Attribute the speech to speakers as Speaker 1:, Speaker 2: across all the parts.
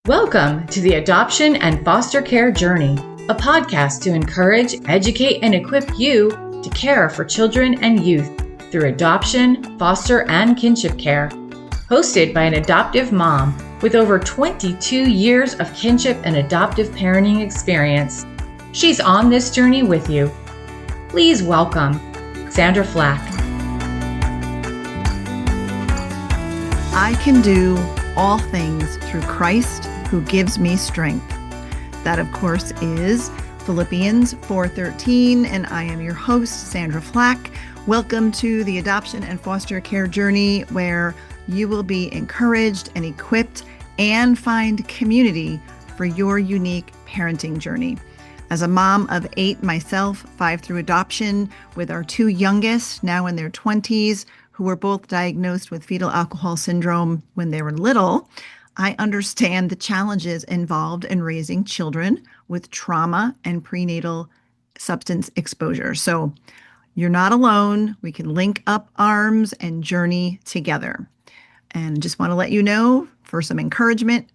Speaker 1: Welcome to the Adoption and Foster Care Journey, a podcast to encourage, educate, and equip you to care for children and youth through adoption, foster, and kinship care. Hosted by an adoptive mom with over 22 years of kinship and adoptive parenting experience. She's on this journey with you. Please welcome Sandra Flach.
Speaker 2: I can do all things through Christ who gives me strength. That, of course, is Philippians 4:13, and I am your host, Sandra Flach. Welcome to the Adoption and Foster Care Journey, where you will be encouraged and equipped and find community for your unique parenting journey. As a mom of 8 myself, 5 through adoption, with our 2 youngest now in their 20s, who were both diagnosed with fetal alcohol syndrome when they were little, I understand the challenges involved in raising children with trauma and prenatal substance exposure. So you're not alone. We can link up arms and journey together. And just want to let you know, for some encouragement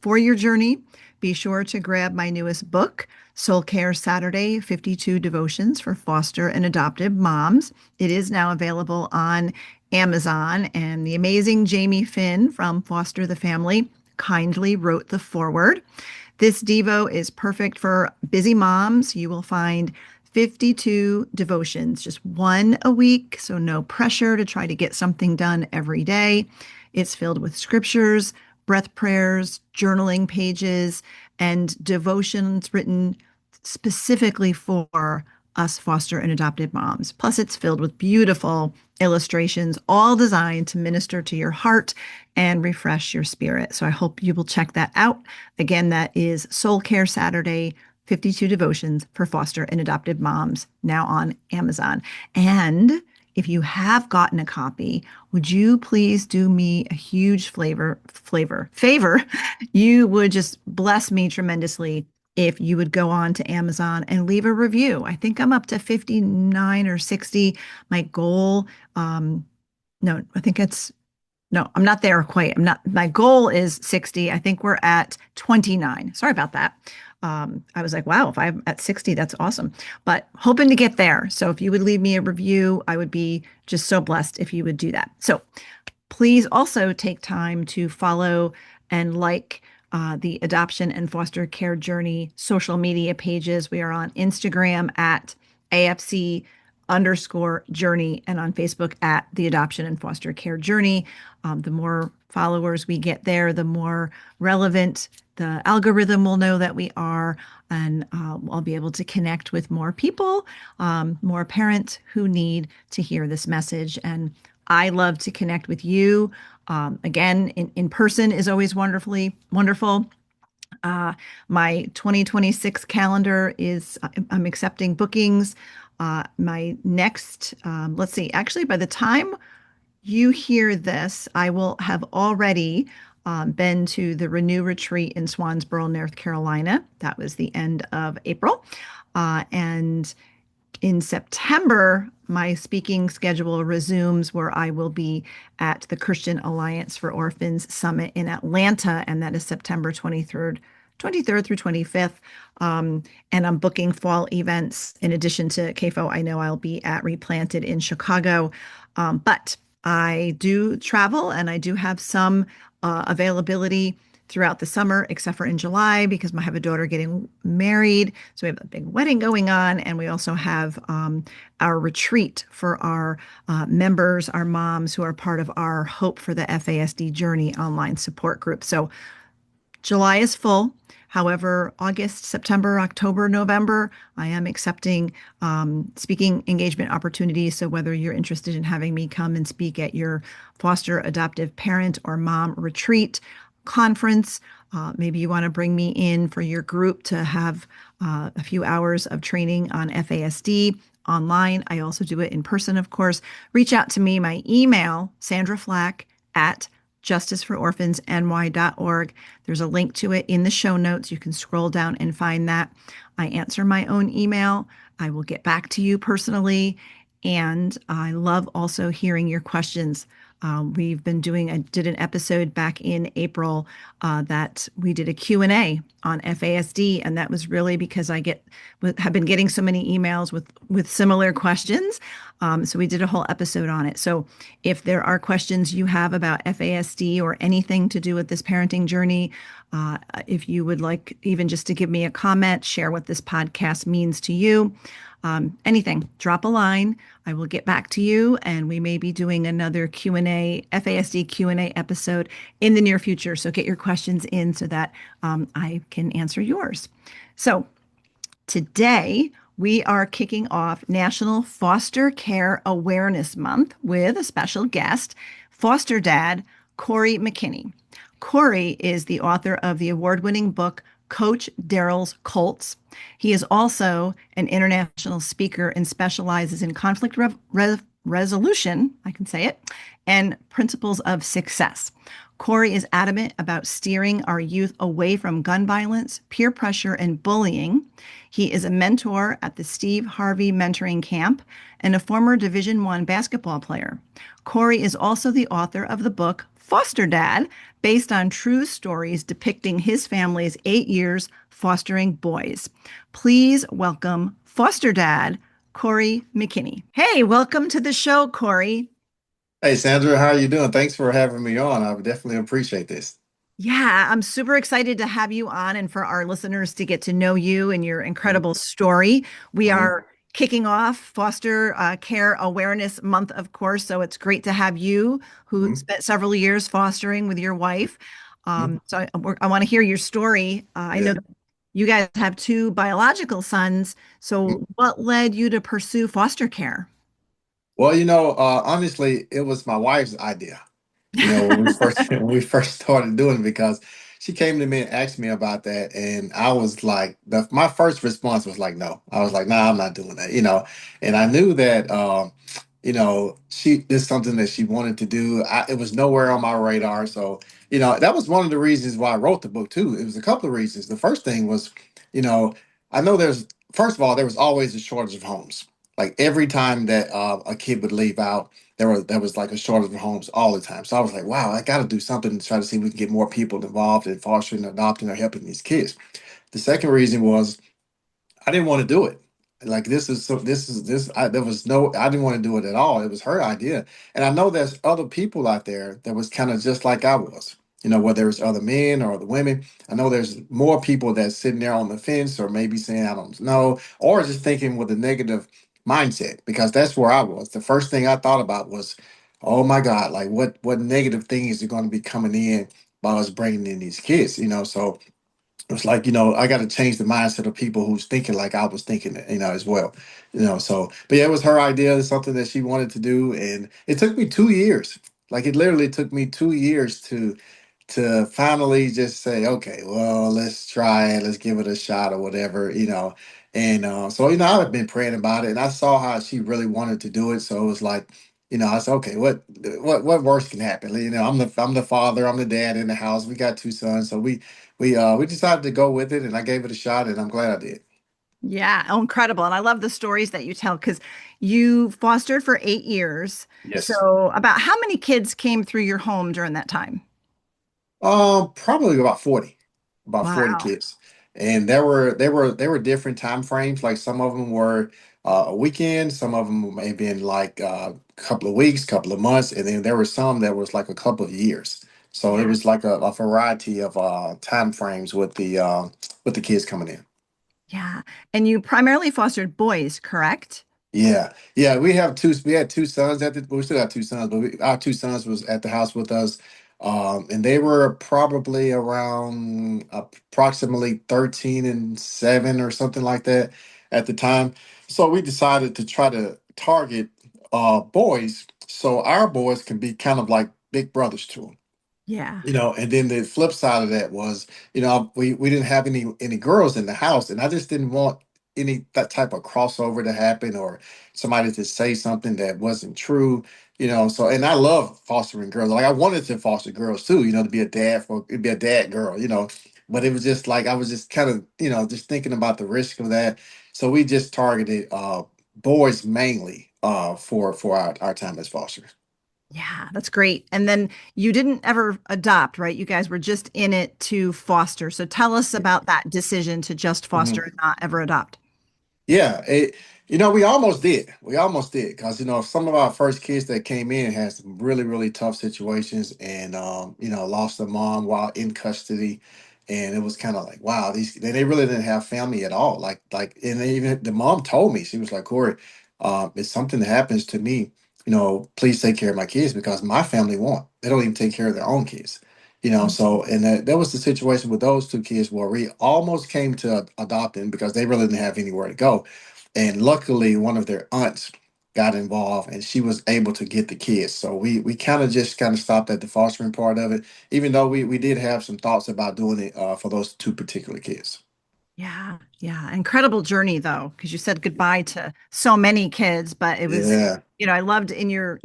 Speaker 2: for your journey, be sure to grab my newest book, Soul Care Saturday, 52 Devotions for Foster and Adoptive Moms. It is now available on Amazon, and the amazing Jamie Finn from Foster the Family kindly wrote the foreword. This Devo is perfect for busy moms. You will find 52 devotions, just one a week, so no pressure to try to get something done every day. It's filled with scriptures, breath prayers, journaling pages, and devotions written specifically for us foster and adopted moms. Plus, it's filled with beautiful illustrations, all designed to minister to your heart and refresh your spirit. So I hope you will check that out. Again, that is Soul Care Saturday, 52 Devotions for Foster and Adopted Moms, now on Amazon. And if you have gotten a copy, would you please do me a huge favor? You would just bless me tremendously if you would go on to Amazon and leave a review. I think I'm up to 59 or 60. My goal, I'm not there quite. My goal is 60. I think we're at 29. Sorry about that. I was like, wow, if I'm at 60, that's awesome. But hoping to get there. So if you would leave me a review, I would be just so blessed if you would do that. So please also take time to follow and like the Adoption and Foster Care Journey social media pages. We are on Instagram at AFC_journey and on Facebook at the Adoption and Foster Care Journey. The more followers we get there, the more relevant the algorithm will know that we are, and I'll be able to connect with more people, more parents who need to hear this message. And I love to connect with you. Again, in person is always wonderful. My 2026 calendar is, I'm accepting bookings. My next, actually, by the time you hear this, I will have already been to the Renew Retreat in Swansboro, North Carolina. That was the end of April. And in September, my speaking schedule resumes, where I will be at the Christian Alliance for Orphans Summit in Atlanta, and that is September 23rd through 25th. And I'm booking fall events. In addition to CAFO, I know I'll be at Replanted in Chicago. But I do travel, and I do have some availability throughout the summer, except for in July, because I have a daughter getting married. So we have a big wedding going on. And we also have our retreat for our members, our moms who are part of our Hope for the FASD Journey online support group. So July is full. However, August, September, October, November, I am accepting speaking engagement opportunities. So whether you're interested in having me come and speak at your foster adoptive parent or mom retreat, conference, maybe you want to bring me in for your group to have a few hours of training on FASD online. I also do it in person, of course. Reach out to me. My email, Sandra Flach at justicefororphansny.org. There's a link to it in the show notes. You can scroll down and find that. I answer my own email. I will get back to you personally. And I love also hearing your questions. We've been did an episode back in April that we did a Q&A on FASD, and that was really because have been getting so many emails with similar questions. So we did a whole episode on it. So if there are questions you have about FASD or anything to do with this parenting journey, if you would like even just to give me a comment, share what this podcast means to you, anything, drop a line. I will get back to you, and we may be doing another Q&A, FASD Q&A episode in the near future. So get your questions in so that I can answer yours. So today we are kicking off National Foster Care Awareness Month with a special guest, foster dad Corey McKinney. Corey is the author of the award-winning book Coach Daryl's Colts. He is also an international speaker and specializes in conflict resolution, I can say it, and principles of success. Corey is adamant about steering our youth away from gun violence, peer pressure, and bullying. He is a mentor at the Steve Harvey Mentoring Camp and a former Division I basketball player. Corey is also the author of the book Foster Dad, based on true stories depicting his family's 8 years fostering boys. Please welcome foster dad, Corey McKinney. Hey, welcome to the show, Corey.
Speaker 3: Hey, Sandra, how are you doing? Thanks for having me on. I would definitely appreciate this.
Speaker 2: Yeah, I'm super excited to have you on and for our listeners to get to know you and your incredible story. We
Speaker 3: Mhm.
Speaker 2: are kicking off Foster Care Awareness Month, of course. So it's great to have you, who
Speaker 3: Mhm.
Speaker 2: spent several years fostering with your wife.
Speaker 3: Mhm.
Speaker 2: So I want to hear your story. I know
Speaker 3: Yeah.
Speaker 2: that you guys have two biological sons.
Speaker 3: Mhm.
Speaker 2: So what led you to pursue foster care?
Speaker 3: Well, honestly, it was my wife's idea. When we first when we first started doing it, because she came to me and asked me about that, and I was like, my first response was like, no. I was like, nah, I'm not doing that. And I knew that, she this is something that she wanted to do. It was nowhere on my radar, so that was one of the reasons why I wrote the book too. It was a couple of reasons. The first thing was, you know, I know there's first of all there was always a shortage of homes. Like every time that a kid would leave out there was like a shortage of homes all the time. So I was like, wow, I got to do something to try to see if we can get more people involved in fostering, adopting, or helping these kids. The second reason was I didn't want to do it. Like this is so this is this I there was no I didn't want to do it at all. It was her idea. And I know there's other people out there that was kind of just like I was. Whether it's other men or other women. I know there's more people that's sitting there on the fence or maybe saying I don't know, or just thinking with a negative mindset, because that's where I was. The first thing I thought about was, oh my God, like what negative things are going to be coming in by us bringing in these kids, so it's like, I got to change the mindset of people who's thinking like I was thinking, as well. But yeah, it was her idea. It's something that she wanted to do. And it took me 2 years. Like it literally took me 2 years to finally just say, okay, well, let's try it, let's give it a shot or whatever. And so, I've been praying about it, and I saw how she really wanted to do it. So it was like, I said, okay, what worse can happen? I'm the father, I'm the dad in the house. We got two sons, so we decided to go with it, and I gave it a shot, and I'm glad I did.
Speaker 2: Yeah, oh, incredible. And I love the stories that you tell because you fostered for 8 years.
Speaker 3: Yes.
Speaker 2: So, about how many kids came through your home during that time?
Speaker 3: Probably about 40
Speaker 2: Wow.
Speaker 3: kids, and there were different time frames. Like some of them were a weekend, some of them may have been like a couple of weeks, couple of months, and then there were some that was like a couple of years. So it
Speaker 2: Yeah.
Speaker 3: was like a variety of time frames with the kids coming in.
Speaker 2: Yeah. And you primarily fostered boys, correct?
Speaker 3: Yeah, yeah, we have two. We had two sons we still got two sons, but our two sons was at the house with us, and they were probably around approximately 13 and 7 or something like that at the time. So we decided to try to target boys, so our boys can be kind of like big brothers to them.
Speaker 2: Yeah.
Speaker 3: And then the flip side of that was, we didn't have any girls in the house, and I just didn't want any that type of crossover to happen, or somebody to say something that wasn't true. So, and I love fostering girls. Like I wanted to foster girls too, to be a dad for be a dad girl, but it was just like I was just kind of, just thinking about the risk of that. So we just targeted boys mainly for our time as fosters.
Speaker 2: Yeah, that's great. And then you didn't ever adopt, right? You guys were just in it to foster. So tell us about that decision to just foster
Speaker 3: Mhm.
Speaker 2: and not ever adopt.
Speaker 3: Yeah, we almost did. We almost did because some of our first kids that came in had some really, really tough situations, and lost their mom while in custody, and it was kind of like, wow, they really didn't have family at all. And even the mom told me, she was like, Corey, if something happens to me, please take care of my kids because my family won't. They don't even take care of their own kids. So and that was the situation with those two kids where we almost came to adopting because they really didn't have anywhere to go. And luckily, one of their aunts got involved and she was able to get the kids. So we kind of stopped at the fostering part of it, even though we did have some thoughts about doing it for those two particular kids.
Speaker 2: Yeah, yeah. Incredible journey though, because you said goodbye to so many kids, but it was,
Speaker 3: Yeah.
Speaker 2: I loved in your,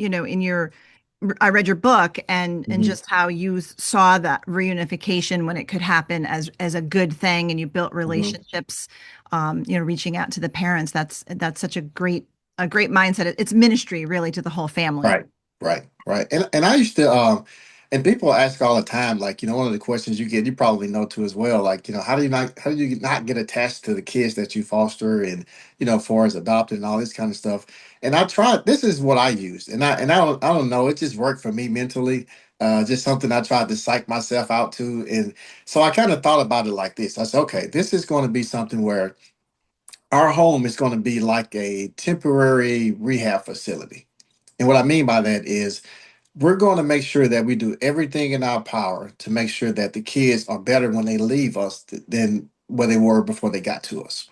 Speaker 2: I read your book and
Speaker 3: Mhm.
Speaker 2: just how you saw that reunification when it could happen as a good thing and you built
Speaker 3: Mhm.
Speaker 2: relationships, reaching out to the parents. That's such a great mindset. It's ministry really to the whole family.
Speaker 3: Right, right. And I used to and people ask all the time, like, one of the questions you get, you probably know too as well, like, how do you not get attached to the kids that you foster and, for as adopted and all this kind of stuff. And I tried, this is what I used. And I don't know, it just worked for me mentally. Just something I tried to psych myself out to. And so I kind of thought about it like this. I said, okay, this is going to be something where our home is going to be like a temporary rehab facility. And what I mean by that is we're going to make sure that we do everything in our power to make sure that the kids are better when they leave us than where they were before they got to us.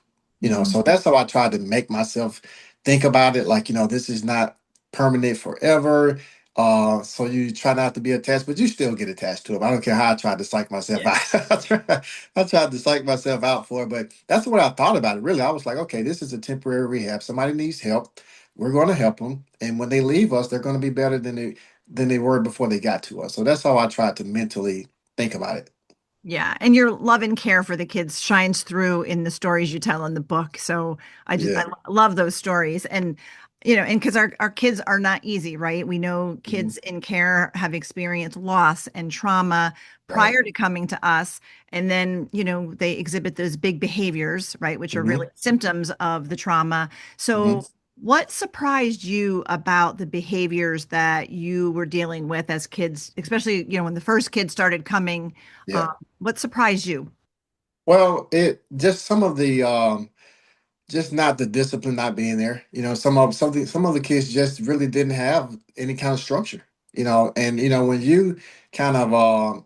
Speaker 2: Mhm.
Speaker 3: So that's how I try to make myself think about it. Like, this is not permanent forever. So you try not to be attached, but you still get attached to them. I don't care how I tried to psych myself
Speaker 2: Yeah.
Speaker 3: out. I tried to psych myself out for it, but that's what I thought about it. Really, I was like, okay, this is a temporary rehab. Somebody needs help. We're going to help them, and when they leave us, they're going to be better than they were before they got to us. So that's how I tried to mentally think about it.
Speaker 2: Yeah, and your love and care for the kids shines through in the stories you tell in the book. So I
Speaker 3: Yeah.
Speaker 2: love those stories, and and because our kids are not easy, right? We know
Speaker 3: Mhm.
Speaker 2: kids in care have experienced loss and trauma
Speaker 3: Right.
Speaker 2: prior to coming to us, and then they exhibit those big behaviors, right, which are really
Speaker 3: Hmm.
Speaker 2: symptoms of the trauma.
Speaker 3: Hmm.
Speaker 2: So what surprised you about the behaviors that you were dealing with as kids, especially when the first kids started coming?
Speaker 3: Yeah.
Speaker 2: What surprised you?
Speaker 3: Well, it just some of the just not the discipline not being there. Some of the kids just really didn't have any kind of structure. And when you kind of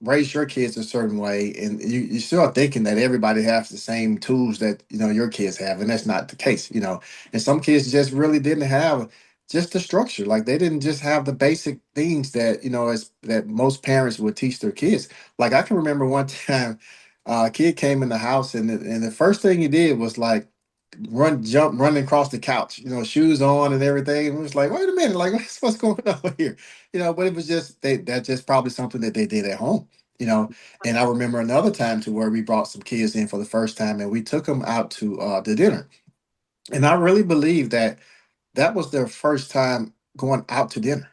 Speaker 3: raise your kids a certain way, and you start thinking that everybody has the same tools that your kids have, and that's not the case. And some kids just really didn't have just the structure. Like they didn't just have the basic things that as that most parents would teach their kids. Like I can remember one time. A kid came in the house and the first thing he did was like running across the couch, shoes on and everything. And it was like, wait a minute, like what's going on here? But it was just that's just probably something that they did at home, you know. And I remember another time to where we brought some kids in for the first time and we took them out to dinner. And I really believe that that was their first time going out to dinner.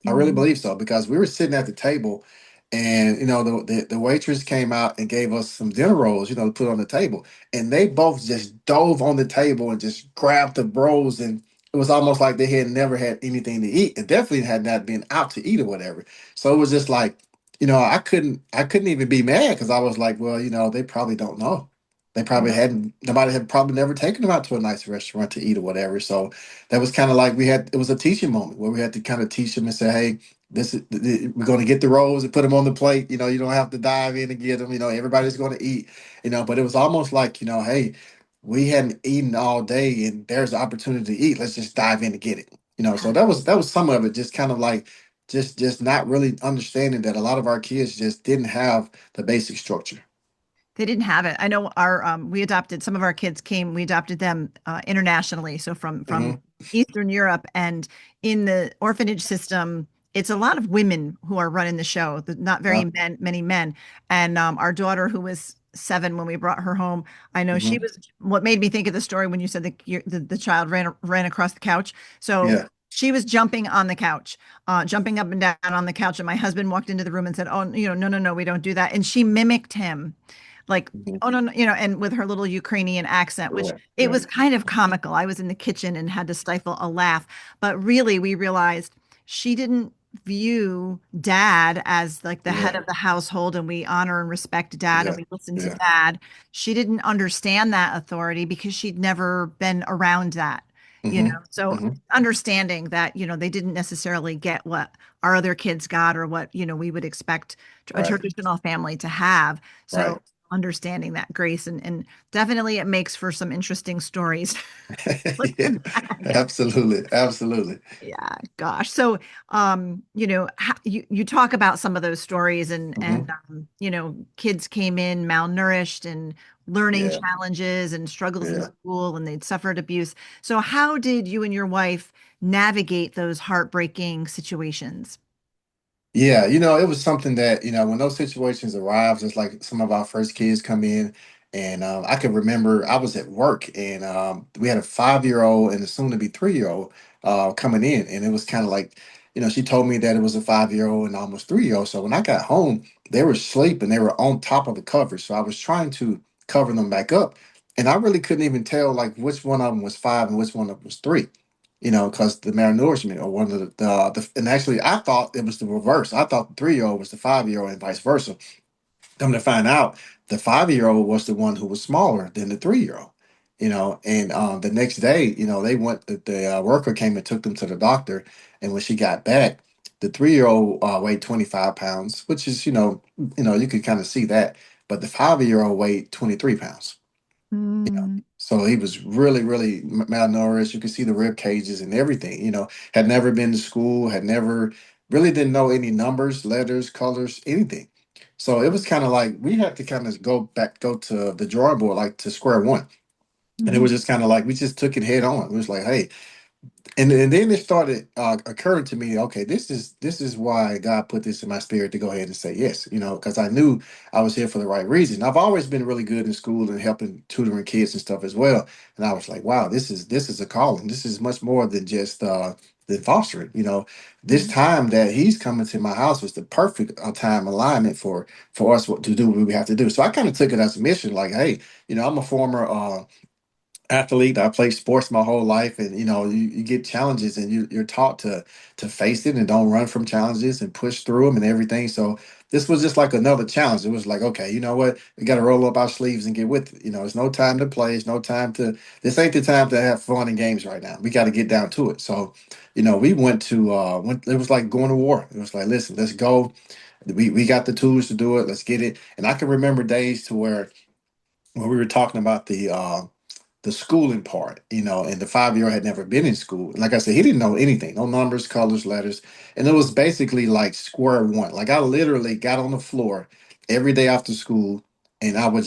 Speaker 3: I really
Speaker 2: Mhm.
Speaker 3: believe so because we were sitting at the table, and the waitress came out and gave us some dinner rolls, to put on the table, and they both just dove on the table and just grabbed the rolls, and it was almost like they had never had anything to eat, and definitely had not been out to eat or whatever. So it was just like, I couldn't even be mad because I was like, well, they probably don't know. They probably hadn't. Nobody had probably never taken them out to a nice restaurant to eat or whatever. So that was kind of like it was a teaching moment where we had to kind of teach them and say, hey, we're going to get the rolls and put them on the plate. You don't have to dive in and get them. Everybody's going to eat. But it was almost like, hey, we hadn't eaten all day and there's the opportunity to eat. Let's just dive in and get it. So that was some of it. Just kind of like just not really understanding that a lot of our kids just didn't have the basic structure.
Speaker 2: They didn't have it. I know our we adopted some of our kids came. We adopted them internationally, so from
Speaker 3: Hmm.
Speaker 2: Eastern Europe, and in the orphanage system, it's a lot of women who are running the show. Not very many men. And our daughter, who was 7 when we brought her home, I know she
Speaker 3: Hmm.
Speaker 2: was. What made me think of the story when you said the child ran across the couch. So
Speaker 3: Yeah.
Speaker 2: She was jumping on the couch, jumping up and down on the couch. And my husband walked into the room and said, "Oh, no, no, no, we don't do that." And she mimicked him, like,
Speaker 3: Mhm.
Speaker 2: "Oh, no, no," and with her little Ukrainian accent, which
Speaker 3: Yeah,
Speaker 2: it
Speaker 3: yeah,
Speaker 2: was kind of comical. I was in the kitchen and had to stifle a laugh. But really, we realized she didn't view dad as like the head
Speaker 3: yeah,
Speaker 2: of the household, and we honor and respect dad and
Speaker 3: yeah,
Speaker 2: we listen to
Speaker 3: yeah.
Speaker 2: dad. She didn't understand that authority because she'd never been around that,
Speaker 3: Hmm.
Speaker 2: so
Speaker 3: Hmm.
Speaker 2: understanding that, they didn't necessarily get what our other kids got or what, we would expect a
Speaker 3: Right,
Speaker 2: traditional family to have.
Speaker 3: right.
Speaker 2: So understanding that grace, and definitely it makes for some interesting stories.
Speaker 3: Yeah,
Speaker 2: Looking back.
Speaker 3: absolutely, absolutely.
Speaker 2: Yeah, gosh. So, you talk about some of those stories, and
Speaker 3: Hmm.
Speaker 2: kids came in malnourished and learning
Speaker 3: Yeah,
Speaker 2: challenges and struggles in
Speaker 3: yeah.
Speaker 2: school, and they'd suffered abuse. So, how did you and your wife navigate those heartbreaking situations?
Speaker 3: Yeah, it was something that, when those situations arrive, just like some of our first kids come in, and I can remember I was at work, and we had a 5 year old and a soon to be 3 year old coming in. And it was kind of like, she told me that it was a 5 year old and almost 3 year old. So when I got home, they were asleep and they were on top of the covers. So I was trying to cover them back up. And I really couldn't even tell like which one of them was five and which one of them was three, because the malnourishment or one of and actually I thought it was the reverse. I thought the 3 year old was the 5 year old and vice versa. Come to find out, the 5 year old was the one who was smaller than the 3 year old. And the next day, they went. The worker came and took them to the doctor, and when she got back, the 3 year old weighed 25 pounds, which is you could kind of see that, but the 5 year old weighed 23 pounds.
Speaker 2: Mm,
Speaker 3: So he was really, really malnourished. You could see the rib cages and everything. Had never been to school, had never really didn't know any numbers, letters, colors, anything. So it was kind of like we had to kind of go to the drawing board, like to square one. And it
Speaker 2: mhm,
Speaker 3: was just kind of like we just took it head on. It was like, hey, and then it started occurring to me, okay, this is why God put this in my spirit to go ahead and say yes, because I knew I was here for the right reason. I've always been really good in school and helping tutoring kids and stuff as well. And I was like, wow, this is a calling. This is much more than just than fostering. This
Speaker 2: mhm,
Speaker 3: time that he's coming to my house was the perfect time alignment for us to do what we have to do. So I kind of took it as a mission, like, hey, I'm a former athlete. I played sports my whole life, and you get challenges, and you're taught to face it and don't run from challenges and push through them and everything. So this was just like another challenge. It was like, okay, you know what? We got to roll up our sleeves and get with it. It's no time to play. It's no time to. This ain't the time to have fun and games right now. We got to get down to it. So, we went to it was like going to war. It was like, listen, let's go. We got the tools to do it. Let's get it. And I can remember days to where when we were talking about the schooling part, and the 5 year old had never been in school. Like I said, he didn't know anything, no numbers, colors, letters. And it was basically like square one. Like I literally got on the floor every day after school and I would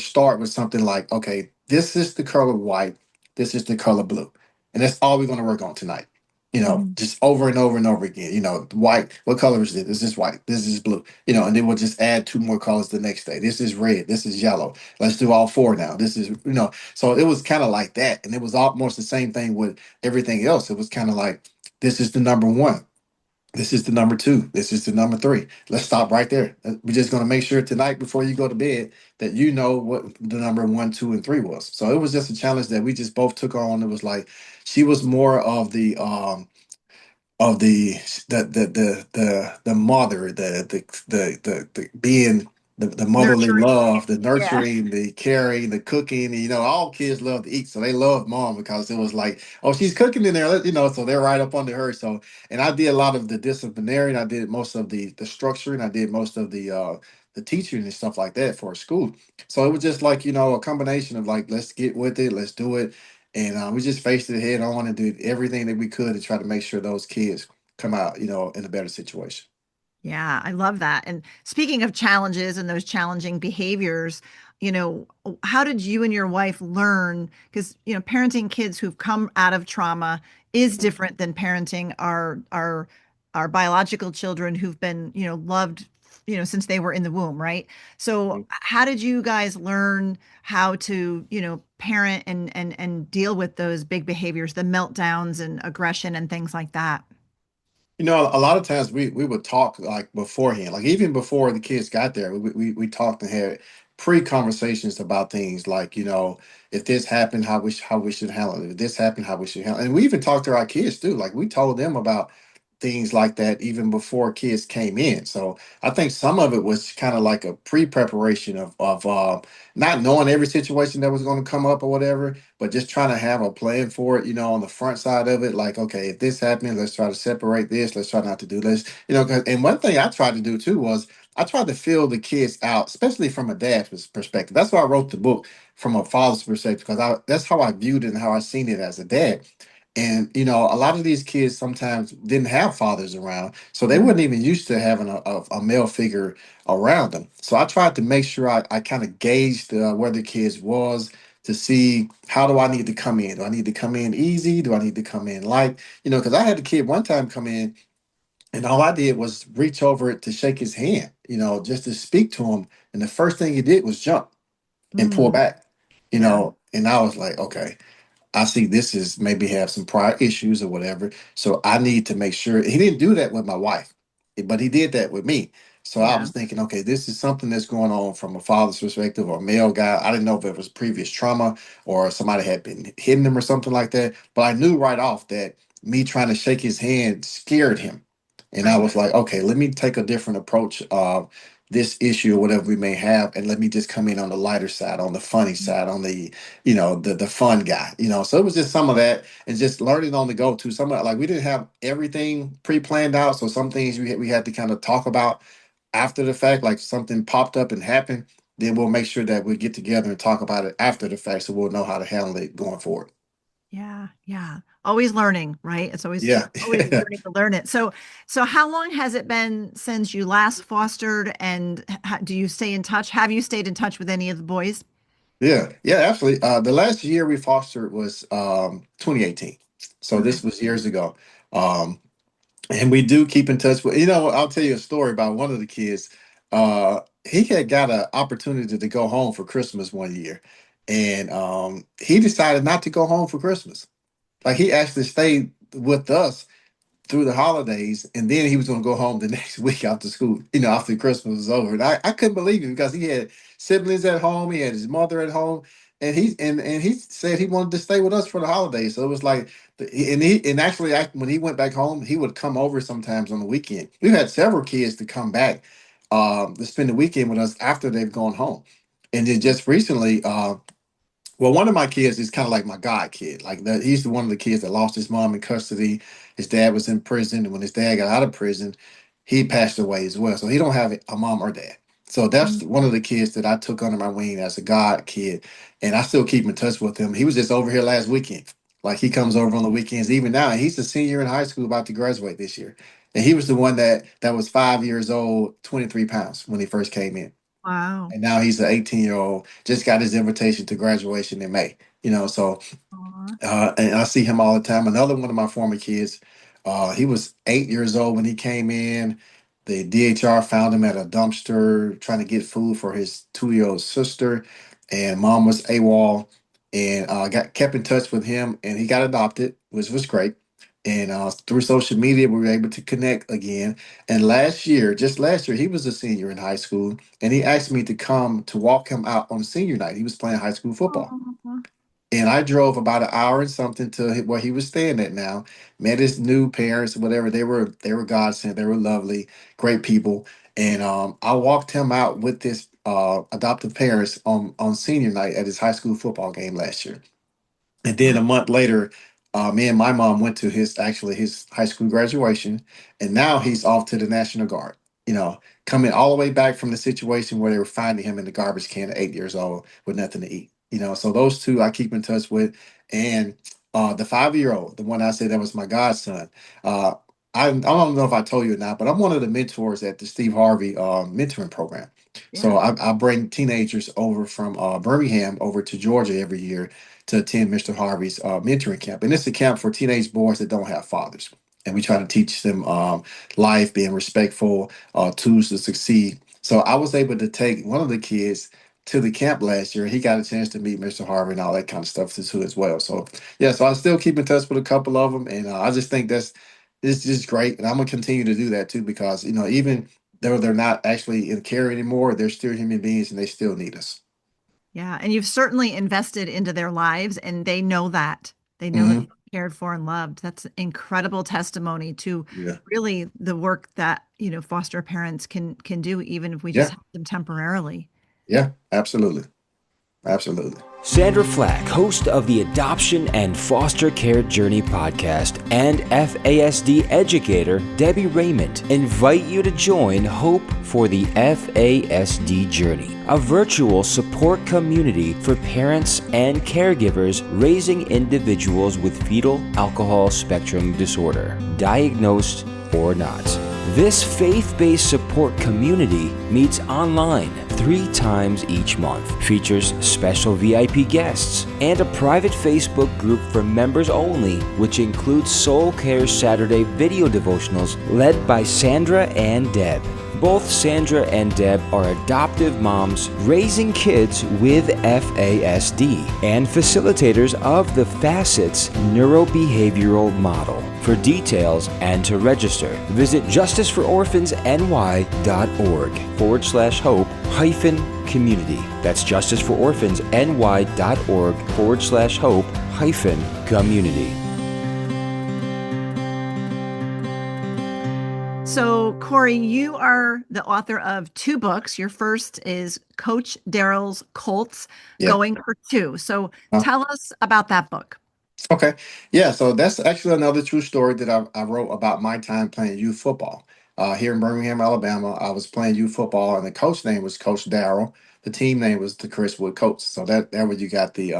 Speaker 3: start with something like, okay, this is the color white, this is the color blue. And that's all we're going to work on tonight.
Speaker 2: mhm,
Speaker 3: Just over and over and over again. White, what color is this? This is white, this is blue. And then we'll just add two more colors the next day. This is red, this is yellow. Let's do all four now. This is, so it was kind of like that. And it was almost the same thing with everything else. It was kind of like, this is the number one. This is the number two. This is the number three. Let's stop right there. We're just going to make sure tonight before you go to bed that you know what the number one, two, and three was. So it was just a challenge that we just both took on. It was like she was more of the mother, the being the motherly
Speaker 2: nurturing.
Speaker 3: love, the
Speaker 2: Yeah.
Speaker 3: nurturing, the caring, the cooking. All kids love to eat, so they love mom because it was like, oh, she's cooking in there, so they're right up under her. So, and I did a lot of the disciplinary, and I did most of the structuring, I did most of the teaching and stuff like that for school. So it was just like a combination of like, let's get with it, let's do it. And we just faced it head on and did everything that we could to try to make sure those kids come out, in a better situation.
Speaker 2: Yeah, I love that. And speaking of challenges and those challenging behaviors, how did you and your wife learn? Because, parenting kids who've come out of trauma is different than parenting our biological children who've been, loved since they were in the womb, right? So how did you guys learn how to, parent and deal with those big behaviors, the meltdowns and aggression and things like that?
Speaker 3: A lot of times we would talk like beforehand, like even before the kids got there, we talked and had pre-conversations about things like, if this happened, how we should handle it. If this happened, how we should handle it. And we even talked to our kids too. Like we told them about things like that even before kids came in. So I think some of it was kind of like a pre-preparation of not knowing every situation that was going to come up or whatever, but just trying to have a plan for it, on the front side of it. Like, okay, if this happens, let's try to separate this. Let's try not to do this, 'cause and one thing I tried to do too was I tried to fill the kids out, especially from a dad's perspective. That's why I wrote the book from a father's perspective, because that's how I viewed it and how I seen it as a dad. And a lot of these kids sometimes didn't have fathers around, so they
Speaker 2: Mm,
Speaker 3: weren't even used to having a male figure around them. So I tried to make sure I kind of gauged where the kids was to see how do I need to come in. Do I need to come in easy? Do I need to come in light? Because I had a kid one time come in, and all I did was reach over it to shake his hand, just to speak to him. And the first thing he did was jump and pull
Speaker 2: mm,
Speaker 3: back,
Speaker 2: yeah,
Speaker 3: and I was like, okay. I see this is maybe have some prior issues or whatever. So I need to make sure he didn't do that with my wife, but he did that with me. So I
Speaker 2: yeah,
Speaker 3: was thinking, okay, this is something that's going on from a father's perspective or a male guy. I didn't know if it was previous trauma or somebody had been hitting him or something like that. But I knew right off that me trying to shake his hand scared him. And I
Speaker 2: right.
Speaker 3: was like, okay, let me take a different approach of this issue or whatever we may have, and let me just come in on the lighter side, on the funny side, on the the fun guy. So it was just some of that, and just learning on the go too. Some of, like, we didn't have everything pre-planned out, so some things we had to kind of talk about after the fact. Like something popped up and happened, then we'll make sure that we get together and talk about it after the fact, so we'll know how to handle it going forward.
Speaker 2: Yeah, yeah. Always learning, right? It's
Speaker 3: Yeah.
Speaker 2: always learning to learn it. So how long has it been since you last fostered, and do you stay in touch? Have you stayed in touch with any of the boys?
Speaker 3: Yeah, absolutely. The last year we fostered was 2018, so
Speaker 2: Okay.
Speaker 3: this was years ago. um And we do keep in touch with, I'll tell you a story about one of the kids. He had got an opportunity to go home for Christmas one year, and he decided not to go home for Christmas. Like he actually stayed with us through the holidays, and then he was going to go home the next week after school, after Christmas was over. And I couldn't believe it because he had siblings at home, he had his mother at home, and he said he wanted to stay with us for the holidays. So it was like, and actually, when he went back home, he would come over sometimes on the weekend. We've had several kids to come back to spend the weekend with us after they've gone home, and then just recently. Well, one of my kids is kind of like my god kid. Like that, he's the one of the kids that lost his mom in custody. His dad was in prison, and when his dad got out of prison, he passed away as well. So he don't have a mom or dad. So that's
Speaker 2: Mm.
Speaker 3: one of the kids that I took under my wing as a god kid, and I still keep in touch with him. He was just over here last weekend. Like he comes over on the weekends, even now. And he's a senior in high school, about to graduate this year. And he was the one that was 5 years old, 23 pounds when he first came in,
Speaker 2: Wow.
Speaker 3: and now he's an 18-year-old. Just got his invitation to graduation in May. So
Speaker 2: Aw.
Speaker 3: and I see him all the time. Another one of my former kids, he was 8 years old when he came in. The DHR found him at a dumpster trying to get food for his 2-year-old sister, and mom was AWOL, and got kept in touch with him, and he got adopted, which was great. And through social media, we were able to connect again. And just last year, he was a senior in high school, and he asked me to come to walk him out on senior night. He was playing high school football.
Speaker 2: Aw.
Speaker 3: And I drove about an hour and something to where he was staying at now. Met his new parents, whatever. They were godsend. They were lovely, great people. And I walked him out with his adoptive parents on senior night at his high school football game last year. And then
Speaker 2: Wow.
Speaker 3: a month later, me and my mom went to his high school graduation, and now he's off to the National Guard. Coming all the way back from the situation where they were finding him in the garbage can at 8 years old with nothing to eat. So those two I keep in touch with, and the 5-year-old, the one I said that was my godson. Uh, I don't know if I told you or not, but I'm one of the mentors at the Steve Harvey Mentoring Program. So
Speaker 2: Yeah.
Speaker 3: I bring teenagers over from Birmingham over to Georgia every year to attend Mr. Harvey's mentoring camp. And it's a camp for teenage boys that don't have fathers. and we try to teach them life, being respectful, tools to succeed. So I was able to take one of the kids to the camp last year. He got a chance to meet Mr. Harvey and all that kind of stuff too as well. So yeah, so I still keep in touch with a couple of them, and I just think it's just great, and I'm gonna continue to do that too because even though they're not actually in care anymore, they're still human beings and they still need us.
Speaker 2: Yeah, and you've certainly invested into their lives, and they know that. They know that
Speaker 3: Hmm.
Speaker 2: they're cared for and loved. That's incredible testimony to
Speaker 3: Yeah,
Speaker 2: really the work that, foster parents can do, even if we just
Speaker 3: yeah,
Speaker 2: help them temporarily.
Speaker 3: yeah, absolutely, absolutely.
Speaker 4: Sandra Flach, host of the Adoption and Foster Care Journey podcast, and FASD educator Debbie Raymond invite you to join Hope for the FASD Journey, a virtual support community for parents and caregivers raising individuals with fetal alcohol spectrum disorder, diagnosed or not. This faith-based support community meets online 3 times each month, features special VIP guests, and a private Facebook group for members only, which includes Soul Care Saturday video devotionals led by Sandra and Deb. Both Sandra and Deb are adoptive moms raising kids with FASD and facilitators of the Facets neurobehavioral model. For details and to register, visit justicefororphans.ny.org/hope-community. That's justicefororphans.ny.org/hope-community.
Speaker 2: So, Corey, you are the author of 2 books. Your first is Coach Daryl's Colts,
Speaker 3: Yeah.
Speaker 2: Going for 2. So,
Speaker 3: Huh?
Speaker 2: tell us about that book.
Speaker 3: Okay. Yeah. So that's actually another true story that I wrote about my time playing youth football. Here in Birmingham, Alabama, I was playing youth football, and the coach name was Coach Darrell. The team name was the Chriswood Colts. So that where you got the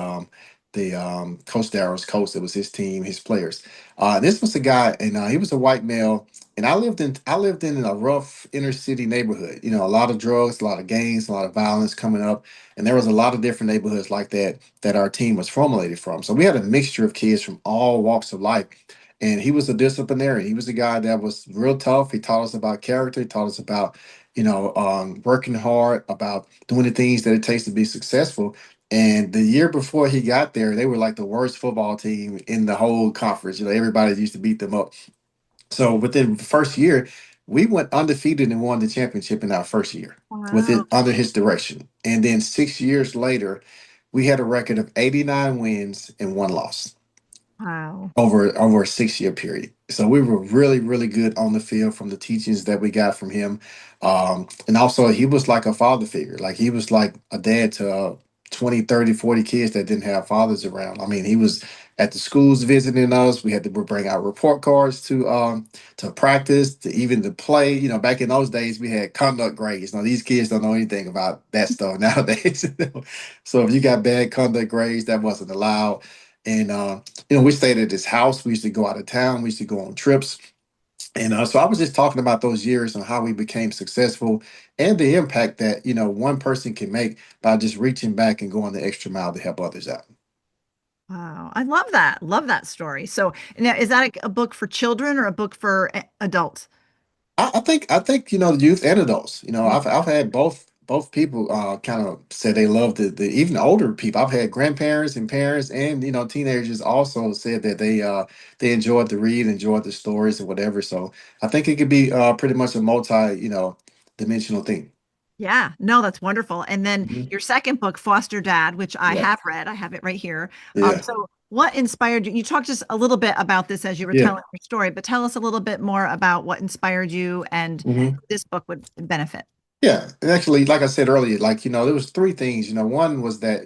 Speaker 3: Coach Darrell's coach. It was his team, his players. This was a guy, and he was a white male, and I lived in a rough inner city neighborhood. A lot of drugs, a lot of gangs, a lot of violence coming up, and there was a lot of different neighborhoods like that our team was formulated from. So we had a mixture of kids from all walks of life. And he was a disciplinarian. He was a guy that was real tough. He taught us about character. He taught us about, working hard, about doing the things that it takes to be successful. And the year before he got there, they were like the worst football team in the whole conference. Everybody used to beat them up. So within the first year, we went undefeated and won the championship in our first year with
Speaker 2: Wow.
Speaker 3: it under his direction. And then 6 years later, we had a record of 89 wins and 1 loss
Speaker 2: Wow.
Speaker 3: over a 6 year period. So we were really, really good on the field from the teachings that we got from him. And also he was like a father figure. Like he was like a dad to 20, 30, 40 kids that didn't have fathers around. I mean, he was at the schools visiting us. We had to bring out report cards to practice, to even to play. Back in those days we had conduct grades. Now these kids don't know anything about that stuff nowadays. So if you got bad conduct grades, that wasn't allowed. And we stayed at his house. We used to go out of town. We used to go on trips. And so I was just talking about those years and how we became successful and the impact that, one person can make by just reaching back and going the extra mile to help others out.
Speaker 2: Wow. I love that. Love that story. So, now is that a book for children or a book for adults?
Speaker 3: I think youth and adults. I've had both people kind of say they love the even older people. I've had grandparents and parents and teenagers also said that they enjoyed the read, enjoyed the stories and whatever. So I think it could be pretty much a multi dimensional thing.
Speaker 2: Yeah, no, that's wonderful. And then
Speaker 3: Mhm.
Speaker 2: your second book, Foster Dad, which I
Speaker 3: Yeah,
Speaker 2: have read, I have it right here.
Speaker 3: yeah,
Speaker 2: So what inspired you? You talked just a little bit about this as you were
Speaker 3: yeah.
Speaker 2: telling your story, but tell us a little bit more about what inspired you and
Speaker 3: Mhm.
Speaker 2: this book would benefit.
Speaker 3: Yeah, and actually, like I said earlier, like there was 3 things. One was that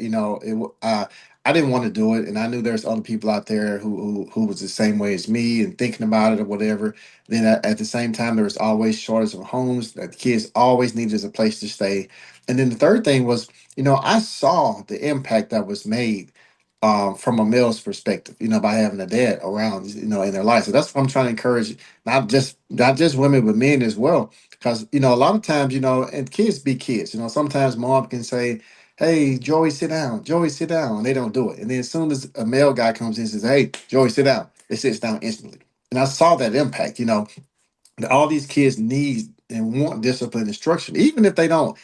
Speaker 3: I didn't want to do it, and I knew there's other people out there who was the same way as me and thinking about it or whatever. Then at the same time, there was always shortage of homes that the kids always needed a place to stay. And then the third thing was, I saw the impact that was made from a male's perspective, by having a dad around, in their life. So that's what I'm trying to encourage, not just women, but men as well because, a lot of times, and kids be kids, sometimes mom can say, hey, Joey, sit down. Joey, sit down. And they don't do it. And then as soon as a male guy comes in and says, hey, Joey, sit down, it sits down instantly. And I saw that impact, that all these kids need and want discipline instruction, even if they don't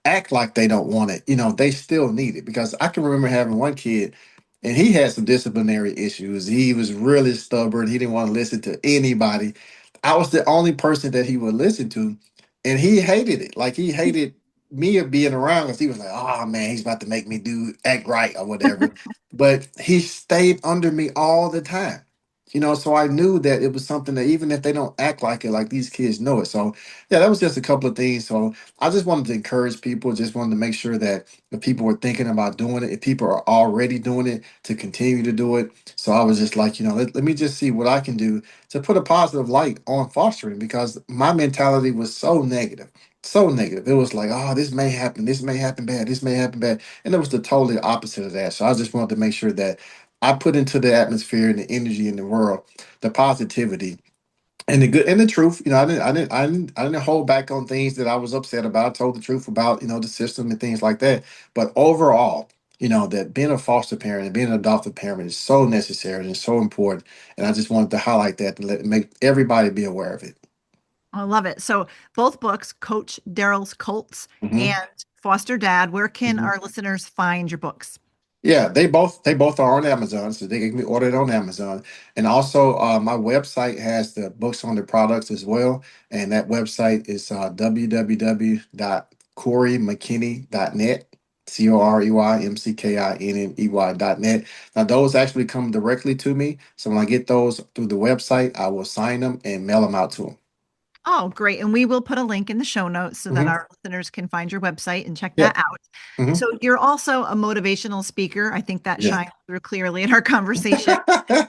Speaker 3: act like they don't want it, they still need it. Because I can remember having one kid and he had some disciplinary issues. He was really stubborn. He didn't want to listen to anybody. I was the only person that he would listen to. And he hated it. Like he hated me being around because he was like, oh man, he's about to make me do act right or whatever. But he stayed under me all the time. So I knew that it was something that even if they don't act like it, like these kids know it. So yeah, that was just a couple of things. So I just wanted to encourage people, just wanted to make sure that if people were thinking about doing it, if people are already doing it, to continue to do it. So I was just like, let me just see what I can do to put a positive light on fostering because my mentality was so negative. So negative. It was like, oh, this may happen bad, this may happen bad. And it was the totally opposite of that. So I just wanted to make sure that I put into the atmosphere and the energy in the world, the positivity and the good and the truth. I didn't hold back on things that I was upset about. I told the truth about, the system and things like that. But overall, that being a foster parent and being an adoptive parent is so necessary and so important. And I just wanted to highlight that and make everybody be aware of it.
Speaker 2: I love it. So both books, Coach Daryl's Colts
Speaker 3: hmm
Speaker 2: and Foster Dad, where can
Speaker 3: hmm
Speaker 2: our listeners find your books?
Speaker 3: Yeah, they both are on Amazon, so they can be ordered on Amazon. And also, my website has the books on the products as well, and that website is www.coreymckinney.net, COREYMCKINNEY.net. Now, those actually come directly to me, so when I get those through the website, I will sign them and mail them out to them.
Speaker 2: Oh, great. And we will put a link in the show notes so that
Speaker 3: hmm
Speaker 2: our listeners can find your website and check
Speaker 3: Yeah.
Speaker 2: that out.
Speaker 3: hmm
Speaker 2: So you're also a motivational speaker. I think that
Speaker 3: Yeah.
Speaker 2: shines through clearly in our conversation.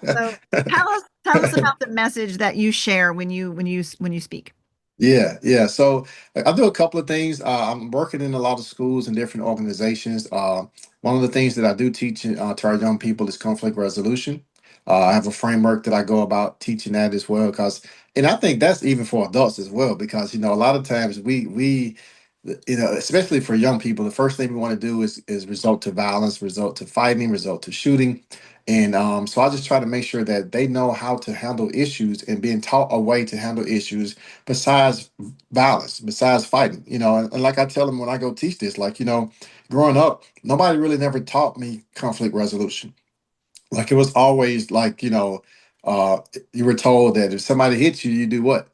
Speaker 2: So tell us about the message that you share when you speak.
Speaker 3: Yeah, yeah. So I do a couple of things. I'm working in a lot of schools and different organizations. One of the things that I do teach to our young people is conflict resolution. I have a framework that I go about teaching that as well, and I think that's even for adults as well, because a lot of times especially for young people, the first thing we want to do is result to violence, result to fighting, result to shooting. And so I just try to make sure that they know how to handle issues and being taught a way to handle issues besides violence, besides fighting, and like I tell them when I go teach this, like, growing up, nobody really never taught me conflict resolution. Like it was always like, uh, you were told that if somebody hits you, you do what?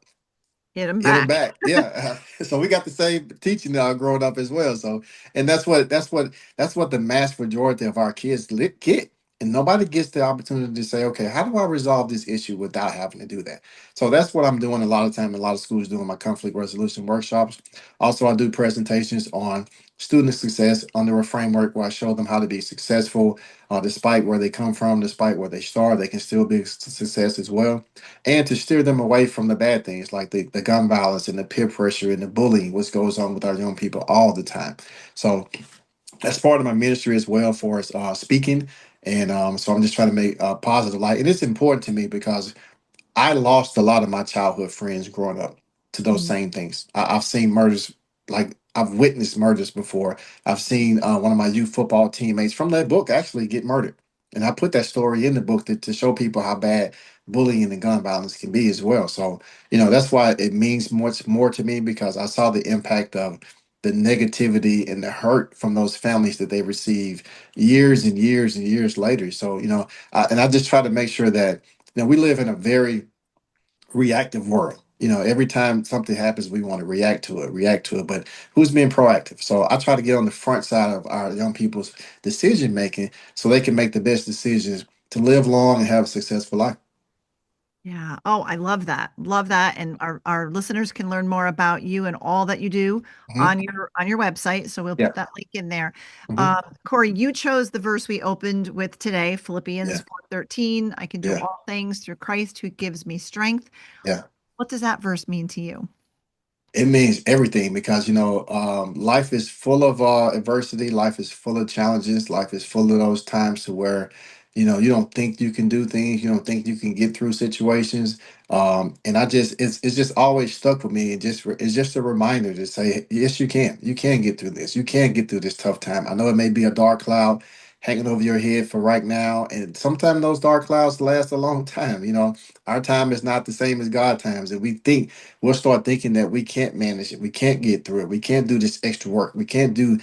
Speaker 2: Hit them
Speaker 3: Hit them
Speaker 2: back.
Speaker 3: back. Yeah. So we got the same teaching growing up as well. So, and that's what the mass majority of our kids get. And nobody gets the opportunity to say, okay, how do I resolve this issue without having to do that? So that's what I'm doing a lot of time. In a lot of schools doing my conflict resolution workshops. Also, I do presentations on student success under a framework where I show them how to be successful, despite where they come from, despite where they start, they can still be a success as well, and to steer them away from the bad things like the gun violence and the peer pressure and the bullying, which goes on with our young people all the time. So that's part of my ministry as well for us speaking. And so I'm just trying to make a positive light. And it's important to me because I lost a lot of my childhood friends growing up to those
Speaker 2: Mm.
Speaker 3: same things. I've seen murders, like I've witnessed murders before. I've seen one of my youth football teammates from that book actually get murdered. And I put that story in the book to show people how bad bullying and gun violence can be as well. So, that's why it means much more to me, because I saw the impact of the negativity and the hurt from those families that they receive years and years and years later. So, and I just try to make sure that we live in a very reactive world. Every time something happens, we want to react to it. But who's being proactive? So I try to get on the front side of our young people's decision making so they can make the best decisions to live long and have a successful life.
Speaker 2: Yeah. Oh, I love that. Love that. And our listeners can learn more about you and all that you do
Speaker 3: hmm
Speaker 2: on your website. So we'll
Speaker 3: Yeah.
Speaker 2: put that link in there.
Speaker 3: hmm
Speaker 2: Corey, you chose the verse we opened with today, Philippians
Speaker 3: Yeah.
Speaker 2: 4:13. I can do
Speaker 3: Yeah.
Speaker 2: all things through Christ who gives me strength.
Speaker 3: Yeah.
Speaker 2: What does that verse mean to you?
Speaker 3: It means everything because life is full of adversity. Life is full of challenges. Life is full of those times to where you don't think you can do things. You don't think you can get through situations. And it's just always stuck with me. It's just a reminder to say, yes, you can. You can get through this. You can get through this tough time. I know it may be a dark cloud hanging over your head for right now. And sometimes those dark clouds last a long time. Our time is not the same as God times. And we'll start thinking that we can't manage it. We can't get through it. We can't do this extra work. We can't do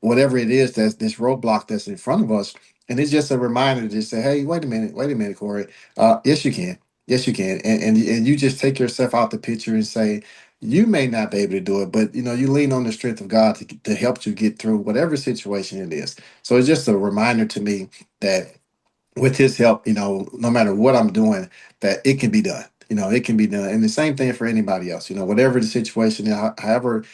Speaker 3: whatever it is that's this roadblock that's in front of us. And it's just a reminder to say, hey, wait a minute, Corey. Yes, you can. Yes, you can. And you just take yourself out the picture and say, you may not be able to do it, but you lean on the strength of God to help you get through whatever situation it is. So it's just a reminder to me that with his help, no matter what I'm doing, that it can be done. It can be done. And the same thing for anybody else, whatever the situation, however,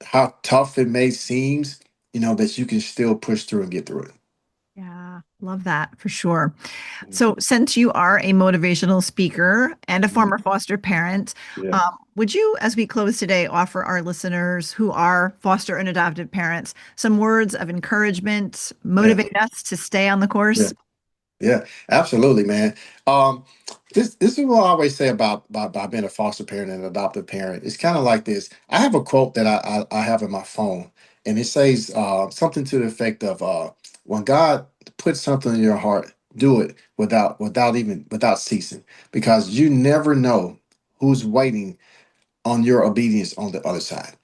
Speaker 3: how tough it may seems, that you can still push through and get through it.
Speaker 2: Yeah, love that for sure. So, since you are a motivational speaker and a former foster parent,
Speaker 3: Yeah.
Speaker 2: would you, as we close today, offer our listeners who are foster and adoptive parents some words of encouragement,
Speaker 3: Yeah.
Speaker 2: motivate us to stay on the course?
Speaker 3: Yeah, absolutely, man. Um, this is what I always say about being a foster parent and an adoptive parent. It's kind of like this. I have a quote that I have in my phone, and it says something to the effect of when God puts something in your heart, do it without ceasing, because you never know who's waiting on your obedience on the other side.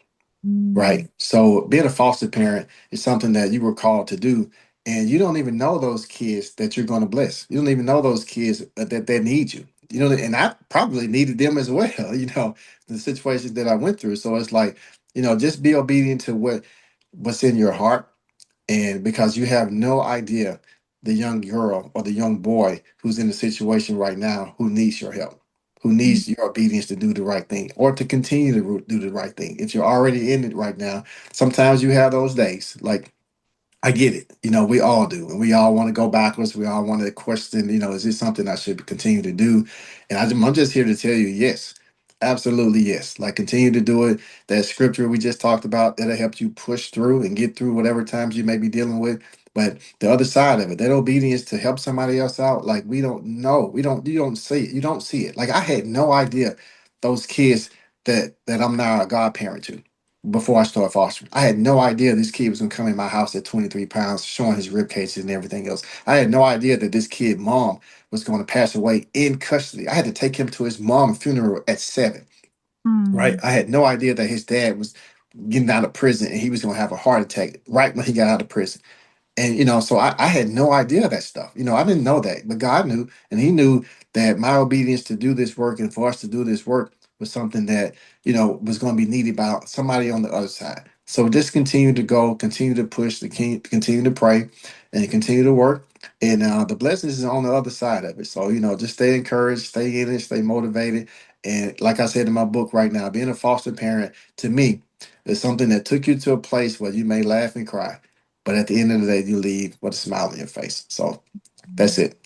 Speaker 2: Mm.
Speaker 3: Right. So being a foster parent is something that you were called to do. And you don't even know those kids that you're going to bless. You don't even know those kids that need you. And I probably needed them as well, the situations that I went through. So it's like, just be obedient to what's in your heart. And because you have no idea the young girl or the young boy who's in the situation right now who needs your help, who needs your obedience to do the right thing or to continue to do the right thing. If you're already in it right now, sometimes you have those days. Like, I get it. We all do. And we all want to go backwards. We all want to question, is this something I should continue to do? And I'm just here to tell you, yes, absolutely yes. Like, continue to do it. That scripture we just talked about, that'll help you push through and get through whatever times you may be dealing with. But the other side of it, that obedience to help somebody else out, like, we don't know. You don't see it. You don't see it. Like, I had no idea those kids that I'm now a godparent to before I started fostering. I had no idea this kid was gonna come in my house at 23 pounds, showing his rib cages and everything else. I had no idea that this kid mom was going to pass away in custody. I had to take him to his mom's funeral at 7. Right.
Speaker 2: Mm.
Speaker 3: I had no idea that his dad was getting out of prison and he was going to have a heart attack right when he got out of prison. And so I had no idea that stuff. I didn't know that, but God knew, and He knew that my obedience to do this work and for us to do this work was something that was going to be needed by somebody on the other side. So just continue to go, continue to push, continue to pray, and continue to work. And the blessings is on the other side of it. So just stay encouraged, stay in it, stay motivated. And like I said in my book right now, being a foster parent to me is something that took you to a place where you may laugh and cry, but at the end of the day, you leave with a smile on your face. So that's it.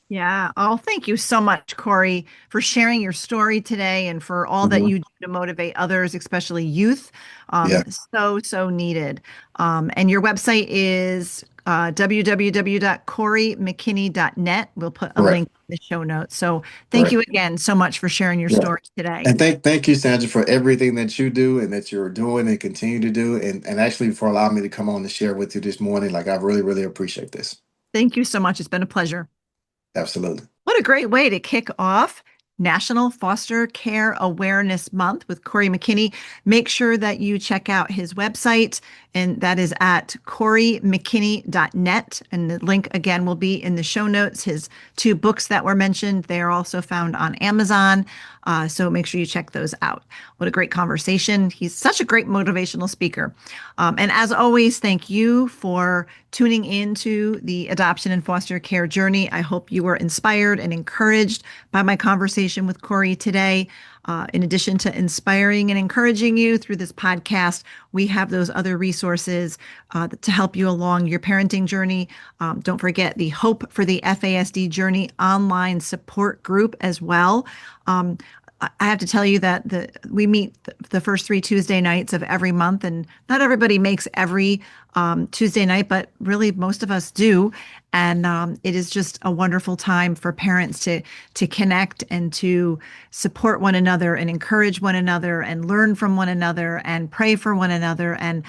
Speaker 2: Yeah. Oh, thank you so much, Corey, for sharing your story today and for all that
Speaker 3: Mhm.
Speaker 2: you do to motivate others, especially youth.
Speaker 3: Yeah,
Speaker 2: So needed. And your website is www.coreymckinney.net. We'll put a
Speaker 3: correct.
Speaker 2: link in the show notes. So thank
Speaker 3: Correct.
Speaker 2: you again so much for sharing your
Speaker 3: Yeah.
Speaker 2: story today.
Speaker 3: And thank you, Sandra, for everything that you do and that you're doing and continue to do. And actually for allowing me to come on and share with you this morning. Like, I really, really appreciate this.
Speaker 2: Thank you so much. It's been a pleasure.
Speaker 3: Absolutely.
Speaker 2: What a great way to kick off National Foster Care Awareness Month with Corey McKinney. Make sure that you check out his website, and that is at coreymckinney.net. And the link again will be in the show notes. His 2 books that were mentioned, they are also found on Amazon. So make sure you check those out. What a great conversation. He's such a great motivational speaker. And as always, thank you for tuning into the adoption and foster care journey. I hope you were inspired and encouraged by my conversation with Corey today. In addition to inspiring and encouraging you through this podcast, we have those other resources to help you along your parenting journey. Don't forget the Hope for the FASD Journey online support group as well. I have to tell you that we meet the first 3 Tuesday nights of every month, and not everybody makes every Tuesday night, but really most of us do. And it is just a wonderful time for parents to connect and to support one another and encourage one another and learn from one another and pray for one another. And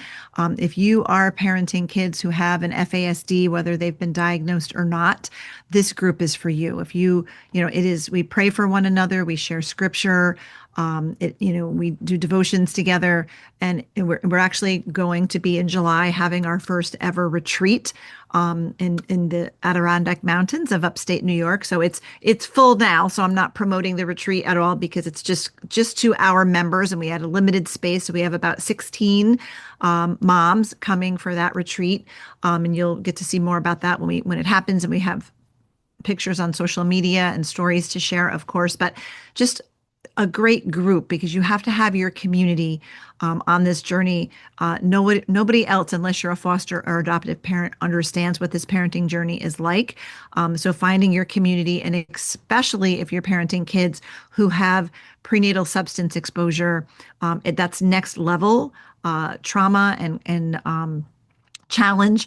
Speaker 2: if you are parenting kids who have an FASD, whether they've been diagnosed or not, this group is for you. If we pray for one another, we share scripture. We do devotions together, and we're actually going to be in July having our first ever retreat in the Adirondack Mountains of upstate New York. So it's full now. So I'm not promoting the retreat at all because it's just to our members, and we had a limited space. So we have about 16 moms coming for that retreat, and you'll get to see more about that when it happens. And we have pictures on social media and stories to share, of course, but just a great group, because you have to have your community on this journey. Nobody else, unless you're a foster or adoptive parent, understands what this parenting journey is like. So finding your community, and especially if you're parenting kids who have prenatal substance exposure, that's next level trauma and challenge.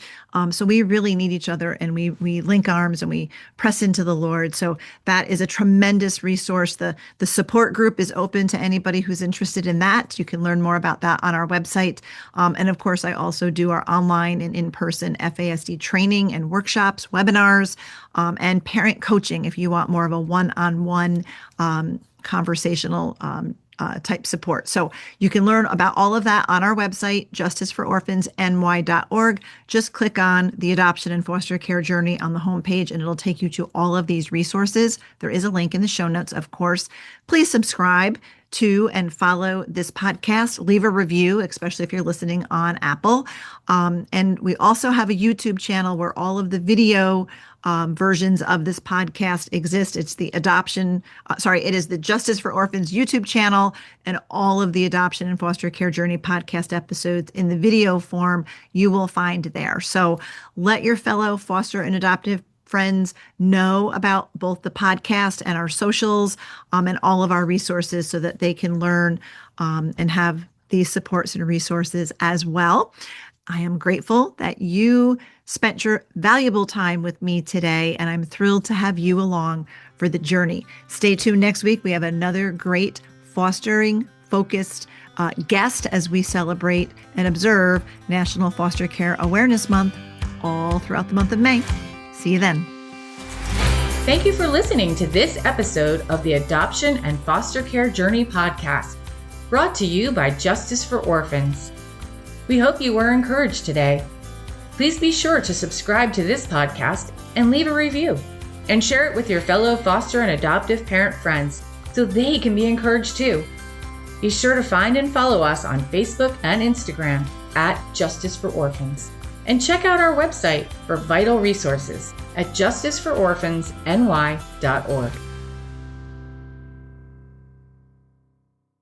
Speaker 2: So we really need each other, and we link arms and we press into the Lord. So that is a tremendous resource. The support group is open to anybody who's interested in that. You can learn more about that on our website. And of course, I also do our online and in-person FASD training and workshops, webinars, and parent coaching if you want more of a one-on-one conversational type support. So you can learn about all of that on our website, justicefororphansny.org. Just click on the adoption and foster care journey on the homepage, and it'll take you to all of these resources. There is a link in the show notes, of course. Please subscribe to and follow this podcast. Leave a review, especially if you're listening on Apple. And we also have a YouTube channel where all of the video versions of this podcast exist. It's the it is the Justice for Orphans YouTube channel, and all of the adoption and foster care journey podcast episodes in the video form you will find there. So let your fellow foster and adoptive friends know about both the podcast and our socials, and all of our resources, so that they can learn and have these supports and resources as well. I am grateful that you spent your valuable time with me today, and I'm thrilled to have you along for the journey. Stay tuned next week. We have another great fostering focused guest as we celebrate and observe National Foster Care Awareness Month all throughout the month of May. See you then.
Speaker 1: Thank you for listening to this episode of the Adoption and Foster Care Journey podcast, brought to you by Justice for Orphans. We hope you were encouraged today. Please be sure to subscribe to this podcast and leave a review, and share it with your fellow foster and adoptive parent friends so they can be encouraged too. Be sure to find and follow us on Facebook and Instagram at Justice for Orphans, and check out our website for vital resources at justicefororphansny.org.